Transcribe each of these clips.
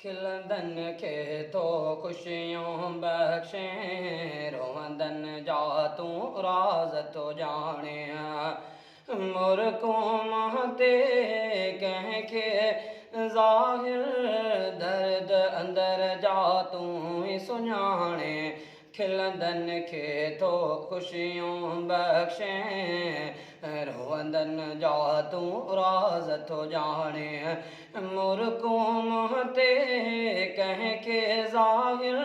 खिलंदन खे तो खुशियों बख्शे, रोंदन जा तू राज तो जाने। मुर्को महते कह के ज़ाहिर, दर्द अंदर जा तू ही सुञाणे। खिलंदन खे तो खुशियों बख्शे, रोंदन जा तू राज तो जाने। मुर्को महते कह के ज़ाहिर,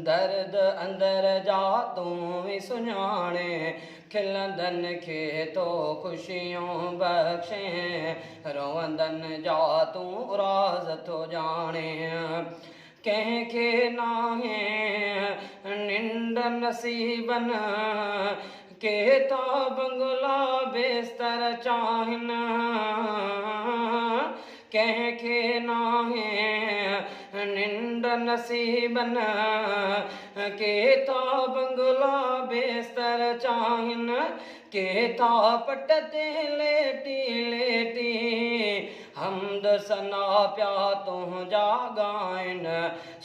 दर्द अंदर जा तू ही सुञाणे। खिलंदन खे तो खुशियों बख्शे, रोंदन जा तू राज तो जाने। कंहिंखे नाहे निंड नसीबन, के था बंगला बेस्तर चाहिनि। कंहिंखे नाहे निंड नसीबन, के था बंगला बेस्तर चाहिनि। के था पट ते लेटी लेटी, हमद सना प्या तुंहिंजा ॻाइनि।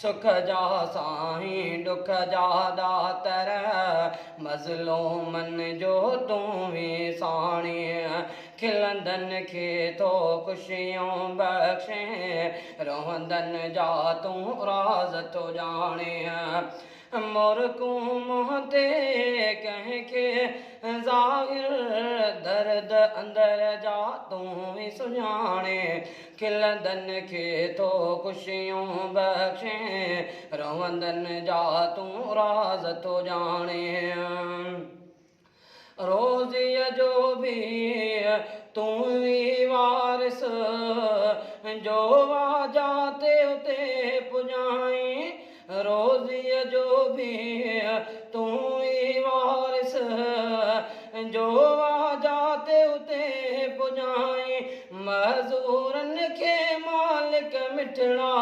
सुख जा साईं दुख जा दातर, मज़लूमन जो तूं ही साणीअ। खिलंदन खे तो खुशियों बख्शे, रोंदन जा तूं राज तो जाने। मुर्को महते कह के ज़ाहिर, दर्द अंदर जा तूं ही सुञाणे। खिलंदन खे तो खुशियों बख्शे, रोंदन जा तूं राज तो जाने। रोज़ीअ जो भी तूं ही वारिस, जो वाजा ते उते पुॼाई। रोज़ीअ जो भी तूं ही वारिस, जो वाजा ते उते पुॼाई। मज़ूरनि खे मालिक मिठड़ा,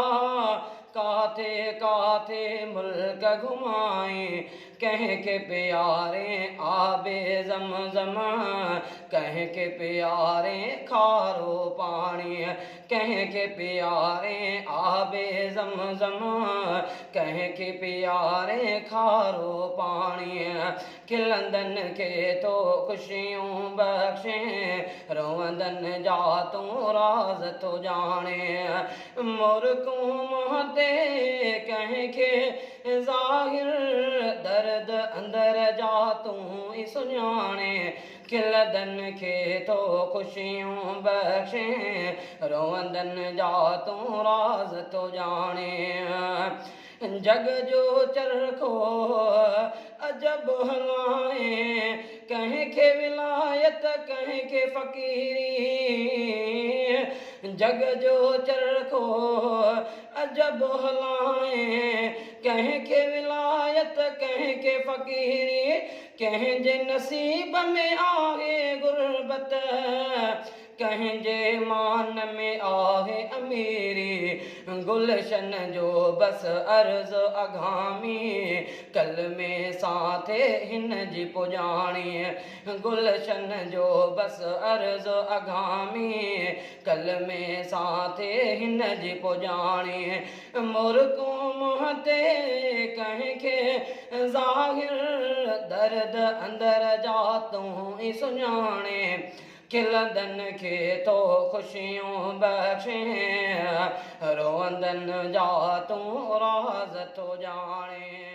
काथे काथे मुल्क घुमाई। कंहिंखे प्यारे आबे ज़मज़म, कंहिंखे प्यारे खारो पाणी। कंहिंखे प्यारे आबे ज़मज़म, कंहिंखे प्यारे खारो पाणी। खिलंदन खे तो खुशियों बख्शे, रोंदन जा तूं राज तो जाने। मुर्को महते कह के ज़ाहिर, दर्द अंदर जा तूं ही सुञाणे। खिलंदन खे तो खुशियों बख्शे, रोंदन जा तूं राज तो जाने। जग जो चरखो अजब हलाए, कंहिंखे विलायत कंहिंखे फ़कीरी। जग जो चरखो अजब हलाए, कंहिंखे विलायत कंहिंखे फ़कीरी। कंहिंजे नसीब में आहे गुरबत, कंहिंजे मान में आहे अमीरी। गुलशन जो बस अर्ज़ अघामी, कल में साथे हिन जी पुॼाणी। गुलशन जो बस अर्ज़ अघामी, कल में साथे हिन जी पुॼाणी। मुर्को महते कंहिंखे ज़ाहिर, दर्द अंदर जा तूं ही सुञाणे। खिलंदन खे तो खुशियों बख्शे, रोंदन जा तूं राज तो जाने।